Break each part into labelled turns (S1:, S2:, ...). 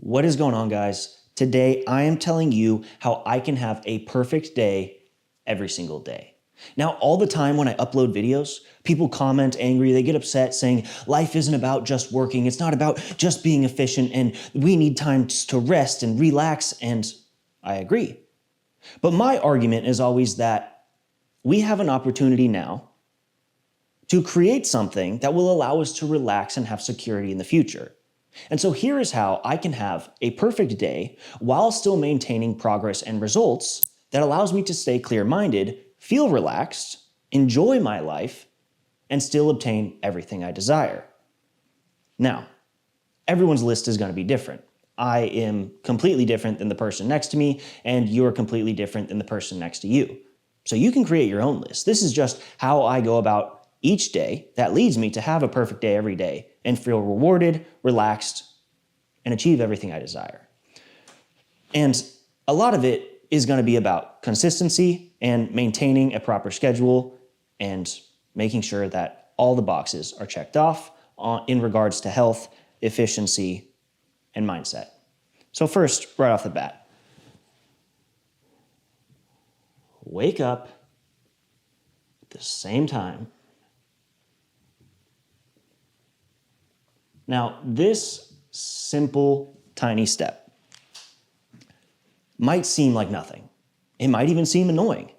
S1: What is going on, guys? Today, I am telling you how I can have a perfect day every single day. Now, all the time when I upload videos, people comment angry, they get upset saying, life isn't about just working, it's not about just being efficient, and we need time to rest and relax, and I agree. But my argument is always that we have an opportunity now to create something that will allow us to relax and have security in the future. And so here is how I can have a perfect day while still maintaining progress and results that allows me to stay clear-minded, feel relaxed, enjoy my life, and still obtain everything I desire. Now, everyone's list is going to be different. I am completely different than the person next to me, and you're completely different than the person next to you. So you can create your own list. This is just how I go about each day that leads me to have a perfect day every day and feel rewarded, relaxed, and achieve everything I desire. And a lot of it is going to be about consistency and maintaining a proper schedule and making sure that all the boxes are checked off in regards to health, efficiency, and mindset. So first, right off the bat, wake up at the same time. Now, this simple, tiny step might seem like nothing. It might even seem annoying.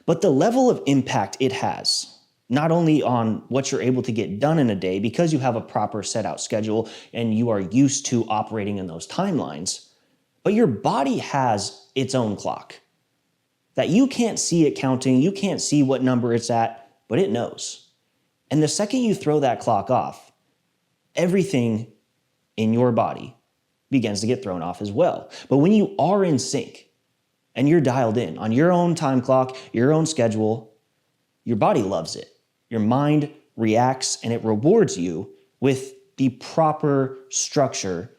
S1: But the level of impact it has, not only on what you're able to get done in a day because you have a proper set out schedule and you are used to operating in those timelines, but your body has its own clock that you can't see it counting, you can't see what number it's at, but it knows. And the second you throw that clock off, everything in your body begins to get thrown off as well. But when you are in sync and you're dialed in on your own time clock, your own schedule, your body loves it. Your mind reacts and it rewards you with the proper structure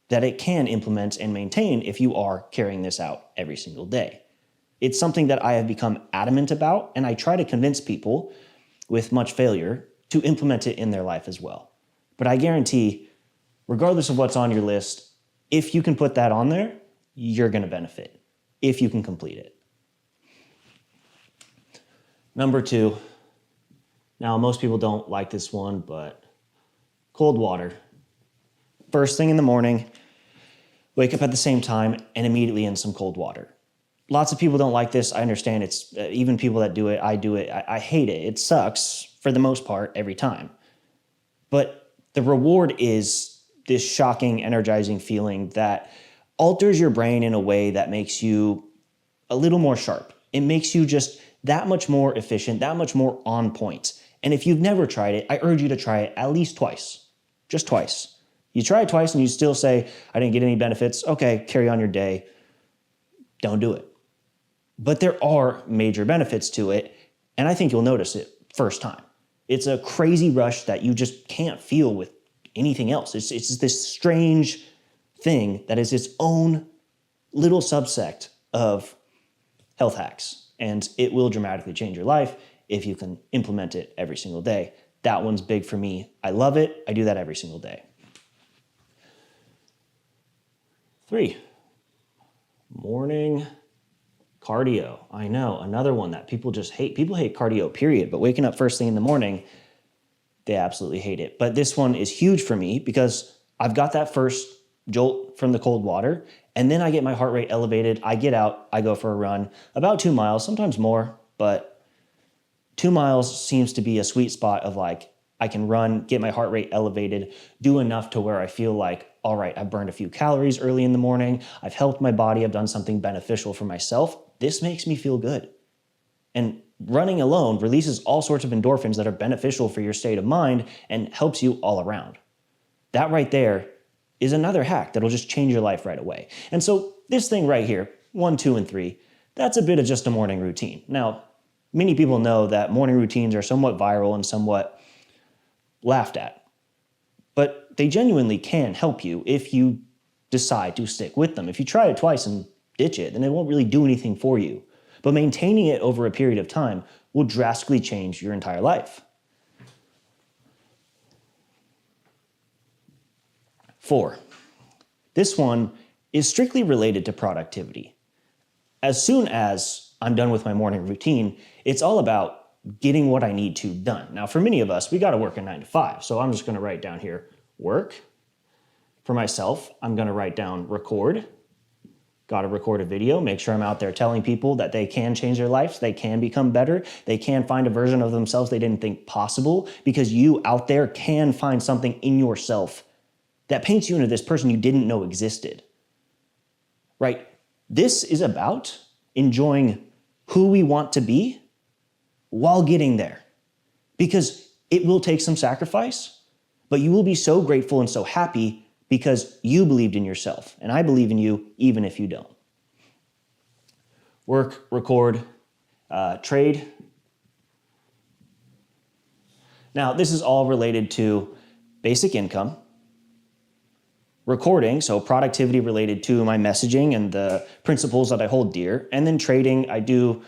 S1: that it can implement and maintain if you are carrying this out every single day. It's something that I have become adamant about, and I try to convince people with much failure to implement it in their life as well. But I guarantee, regardless of what's on your list, if you can put that on there, you're going to benefit if you can complete it. Number 2, now most people don't like this one, but cold water. First thing in the morning, wake up at the same time and immediately in some cold water. Lots of people don't like this. I understand. It's even people that do it, I do it. I hate it. It sucks for the most part every time. But the reward is this shocking, energizing feeling that alters your brain in a way that makes you a little more sharp. It makes you just that much more efficient, that much more on point. And if you've never tried it, I urge you to try it at least twice, just twice. You try it twice and you still say, I didn't get any benefits. Okay, carry on your day. Don't do it. But there are major benefits to it, and I think you'll notice it first time. It's a crazy rush that you just can't feel with anything else. It's this strange thing that is its own little subsect of health hacks, and it will dramatically change your life if you can implement it every single day. That one's big for me. I love it. I do that every single day. 3, morning cardio. I know, another one that people just hate. People hate cardio, period. But waking up first thing in the morning, they absolutely hate it. But this one is huge for me because I've got that first jolt from the cold water, and then I get my heart rate elevated. I get out, I go for a run, about 2 miles, sometimes more, but 2 miles seems to be a sweet spot of like, I can run, get my heart rate elevated, do enough to where I feel like, all right, I burned a few calories early in the morning. I've helped my body. I've done something beneficial for myself. This makes me feel good. And running alone releases all sorts of endorphins that are beneficial for your state of mind and helps you all around. That right there is another hack that'll just change your life right away. And so this thing right here, 1, 2, and 3, that's a bit of just a morning routine. Now, many people know that morning routines are somewhat viral and somewhat laughed at, but they genuinely can help you if you decide to stick with them. If you try it twice and ditch it, then it won't really do anything for you. But maintaining it over a period of time will drastically change your entire life. 4, This one is strictly related to productivity. As soon as I'm done with my morning routine, it's all about getting what I need to done. Now, for many of us, we got to work a 9 to 5. So I'm just going to write down here, work. For myself, I'm going to write down record. Got to record a video, make sure I'm out there telling people that they can change their lives, they can become better, they can find a version of themselves they didn't think possible, because you out there can find something in yourself that paints you into this person you didn't know existed. Right? This is about enjoying who we want to be while getting there, because it will take some sacrifice, but you will be so grateful and so happy because you believed in yourself, and I believe in you even if you don't. Work, record, trade. Now, this is all related to basic income, recording, so productivity related to my messaging and the principles that I hold dear, and then trading, I do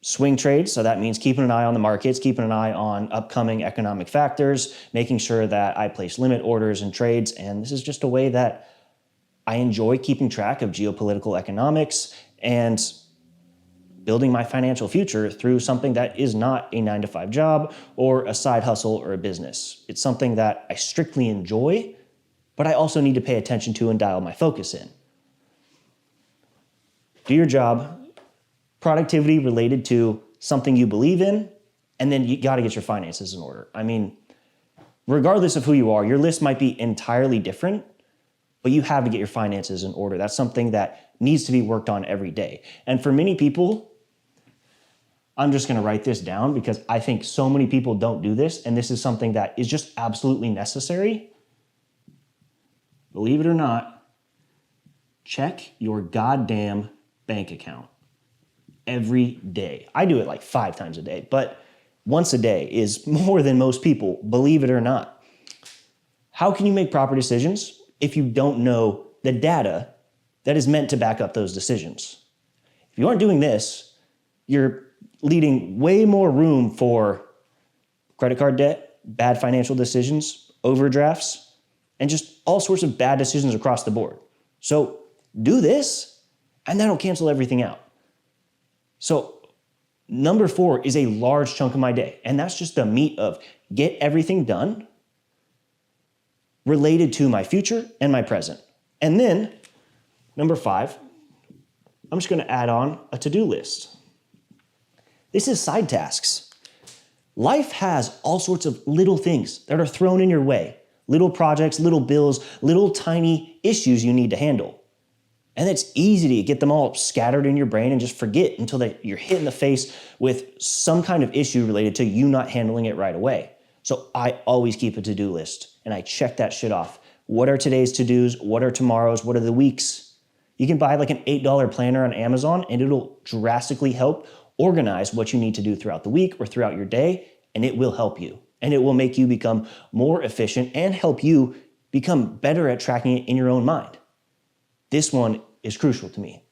S1: swing trades, so that means keeping an eye on the markets, keeping an eye on upcoming economic factors, making sure that I place limit orders and trades, and this is just a way that I enjoy keeping track of geopolitical economics and building my financial future through something that is not a 9 to 5 job or a side hustle or a business. It's something that I strictly enjoy, but I also need to pay attention to and dial my focus in. Do your job, productivity related to something you believe in, and then you got to get your finances in order. I mean, regardless of who you are, your list might be entirely different, but you have to get your finances in order. That's something that needs to be worked on every day. And for many people, I'm just going to write this down because I think so many people don't do this, and this is something that is just absolutely necessary. Believe it or not, check your goddamn bank account every day. I do it like 5 times a day, but once a day is more than most people, believe it or not. How can you make proper decisions if you don't know the data that is meant to back up those decisions? If you aren't doing this, you're leaving way more room for credit card debt, bad financial decisions, overdrafts, and just all sorts of bad decisions across the board. So do this, and that'll cancel everything out. So number 4 is a large chunk of my day, and that's just the meat of get everything done related to my future and my present. And then number 5, I'm just going to add on a to-do list. This is side tasks. Life has all sorts of little things that are thrown in your way, little projects, little bills, little tiny issues you need to handle. And it's easy to get them all scattered in your brain and just forget until you're hit in the face with some kind of issue related to you not handling it right away. So I always keep a to-do list and I check that shit off. What are today's to-dos? What are tomorrow's? What are the week's? You can buy like an $8 planner on Amazon and it'll drastically help organize what you need to do throughout the week or throughout your day, and it will help you. And it will make you become more efficient and help you become better at tracking it in your own mind. This one is crucial to me.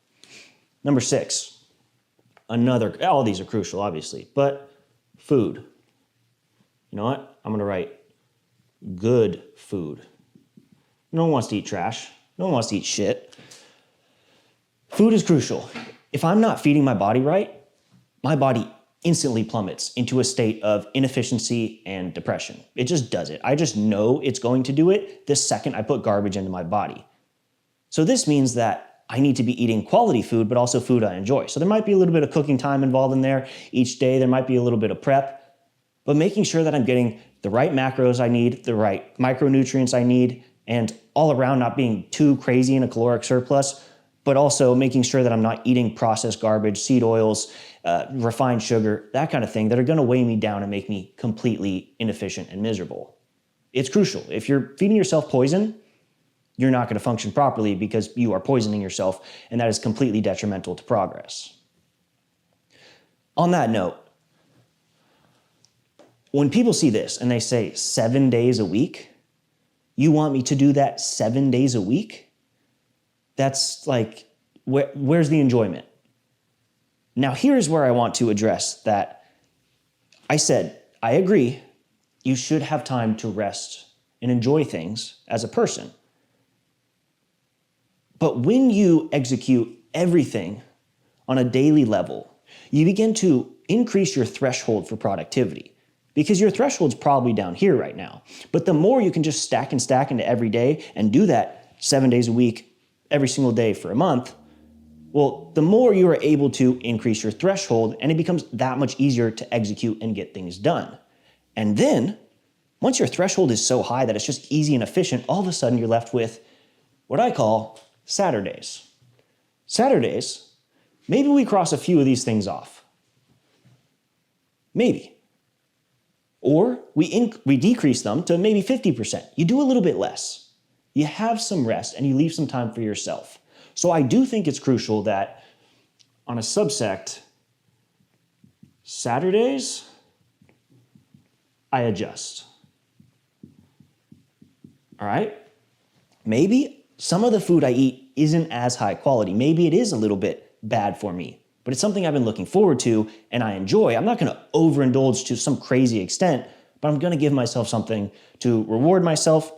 S1: Number 6, all these are crucial, obviously, but food. You know what? I'm going to write good food. No one wants to eat trash. No one wants to eat shit. Food is crucial. If I'm not feeding my body right, my body instantly plummets into a state of inefficiency and depression. It just does it. I just know it's going to do it the second I put garbage into my body. So this means that I need to be eating quality food, but also food I enjoy. So there might be a little bit of cooking time involved in there each day. There might be a little bit of prep, but making sure that I'm getting the right macros I need, the right micronutrients I need, and all around not being too crazy in a caloric surplus, but also making sure that I'm not eating processed garbage, seed oils, refined sugar, that kind of thing that are going to weigh me down and make me completely inefficient and miserable. It's crucial. If you're feeding yourself poison, you're not going to function properly because you are poisoning yourself, and that is completely detrimental to progress. On that note, when people see this and they say 7 days a week, you want me to do that 7 days a week? That's like, where's the enjoyment? Now, here's where I want to address that. I said, I agree, you should have time to rest and enjoy things as a person. But when you execute everything on a daily level, you begin to increase your threshold for productivity, because your threshold's probably down here right now. But the more you can just stack and stack into every day and do that 7 days a week, every single day for a month, well, the more you are able to increase your threshold, and it becomes that much easier to execute and get things done. And then, once your threshold is so high that it's just easy and efficient, all of a sudden you're left with what I call Saturdays. Saturdays, maybe we cross a few of these things off. Maybe. Or we decrease them to maybe 50%. You do a little bit less. You have some rest and you leave some time for yourself. So I do think it's crucial that on a subsect, Saturdays, I adjust. All right? Maybe some of the food I eat isn't as high quality. Maybe it is a little bit bad for me, but it's something I've been looking forward to and I enjoy. I'm not going to overindulge to some crazy extent, but I'm going to give myself something to reward myself.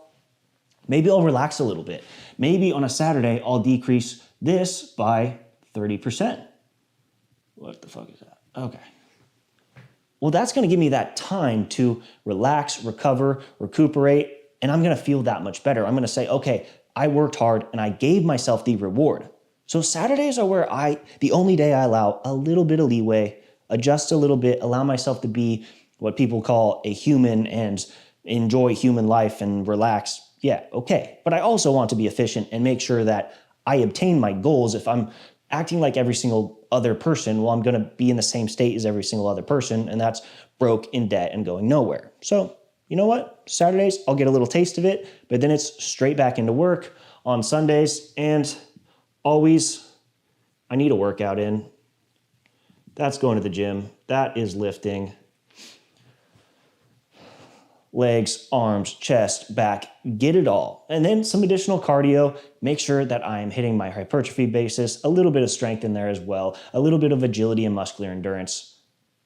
S1: Maybe I'll relax a little bit. Maybe on a Saturday, I'll decrease this by 30%. What the fuck is that? Okay. Well, that's going to give me that time to relax, recover, recuperate, and I'm going to feel that much better. I'm going to say, okay, I worked hard and I gave myself the reward. So Saturdays are where the only day I allow a little bit of leeway, adjust a little bit, allow myself to be what people call a human and enjoy human life and relax. Yeah, okay. But I also want to be efficient and make sure that I obtain my goals. If I'm acting like every single other person, well, I'm going to be in the same state as every single other person, and that's broke, in debt, and going nowhere. So, you know what? Saturdays, I'll get a little taste of it, but then it's straight back into work on Sundays, and always, I need a workout in. That's going to the gym. That is lifting. Legs, arms, chest, back, get it all. And then some additional cardio, make sure that I am hitting my hypertrophy basis, a little bit of strength in there as well, a little bit of agility and muscular endurance.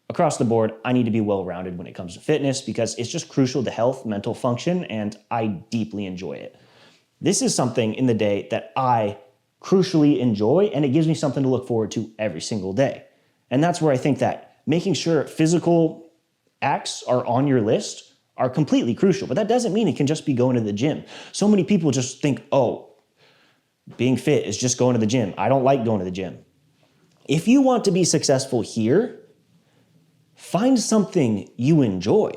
S1: Across the board, I need to be well-rounded when it comes to fitness because it's just crucial to health, mental function, and I deeply enjoy it. This is something in the day that I crucially enjoy, and it gives me something to look forward to every single day. And that's where I think that making sure physical acts are on your list are completely crucial, but that doesn't mean it can just be going to the gym. So many people just think, oh, being fit is just going to the gym. I don't like going to the gym. If you want to be successful here, find something you enjoy.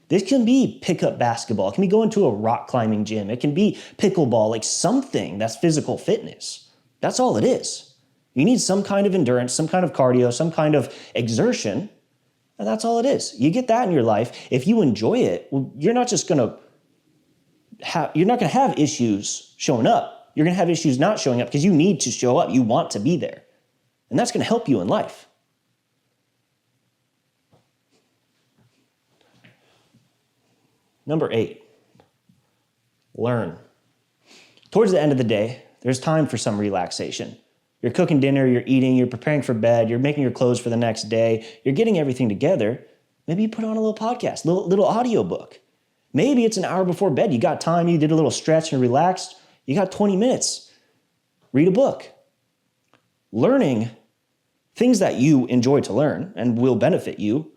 S1: This can be pickup basketball. It can be going to a rock climbing gym. It can be pickleball, like something that's physical fitness. That's all it is. You need some kind of endurance, some kind of cardio, some kind of exertion. And that's all it is. You get that in your life. If you enjoy it, well, you're not going to have issues showing up. You're going to have issues not showing up because you need to show up. You want to be there. And that's going to help you in life. Number 8, learn. Towards the end of the day, there's time for some relaxation. You're cooking dinner, you're eating, you're preparing for bed, you're making your clothes for the next day, you're getting everything together. Maybe you put on a little podcast, little audio book. Maybe it's an hour before bed. You got time, you did a little stretch and relaxed. You got 20 minutes. Read a book. Learning things that you enjoy to learn and will benefit you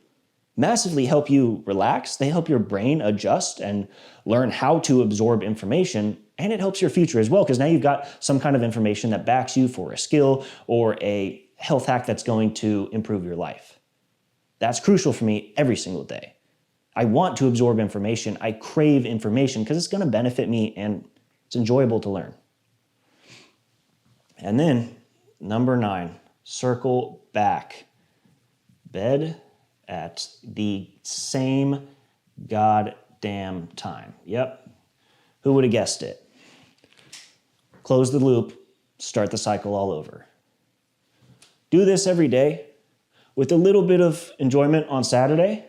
S1: massively help you relax. They help your brain adjust and learn how to absorb information. And it helps your future as well, because now you've got some kind of information that backs you for a skill or a health hack that's going to improve your life. That's crucial for me every single day. I want to absorb information. I crave information because it's going to benefit me and it's enjoyable to learn. And then, number 9, circle back. Bed at the same goddamn time. Yep. Who would have guessed it? Close the loop, start the cycle all over. Do this every day with a little bit of enjoyment on Saturday,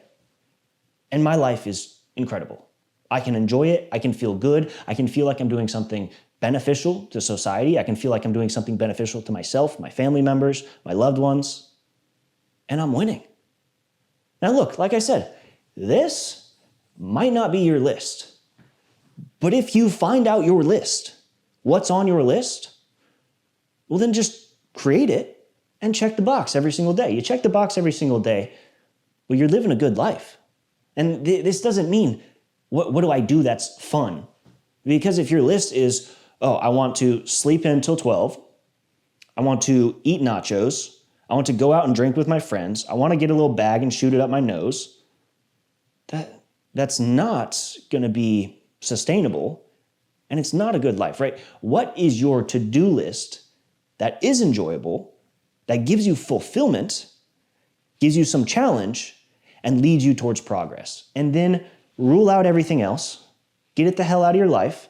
S1: and my life is incredible. I can enjoy it. I can feel good. I can feel like I'm doing something beneficial to society. I can feel like I'm doing something beneficial to myself, my family members, my loved ones, and I'm winning. Now look, like I said, this might not be your list, but if you find out your list, what's on your list, Well, then just create it and check the box every single day. You check the box every single day, well, you're living a good life. And this doesn't mean, what do I do that's fun? Because if your list is, oh, I want to sleep in till 12, I want to eat nachos, I want to go out and drink with my friends, I want to get a little bag and shoot it up my nose, that's not going to be sustainable, and it's not a good life, right? What is your to-do list that is enjoyable, that gives you fulfillment, gives you some challenge, and leads you towards progress? And then rule out everything else, get it the hell out of your life,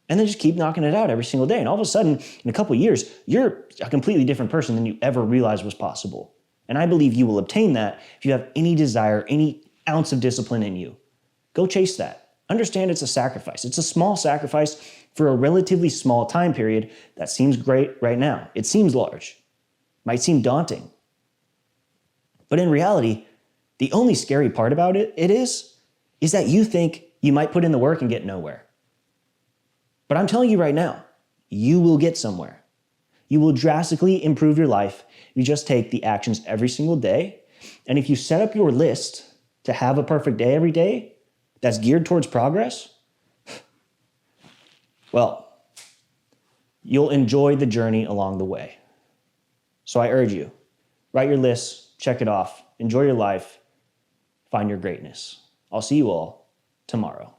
S1: and then just keep knocking it out every single day. And all of a sudden, in a couple of years, you're a completely different person than you ever realized was possible. And I believe you will obtain that if you have any desire, any ounce of discipline in you. Go chase that. Understand it's a sacrifice. It's a small sacrifice for a relatively small time period that seems great right now. It seems large, might seem daunting. But in reality, the only scary part about it is that you think you might put in the work and get nowhere. But I'm telling you right now, you will get somewhere. You will drastically improve your life if you just take the actions every single day. And if you set up your list to have a perfect day every day that's geared towards progress, well, you'll enjoy the journey along the way. So I urge you, write your list, check it off, enjoy your life, find your greatness. I'll see you all tomorrow.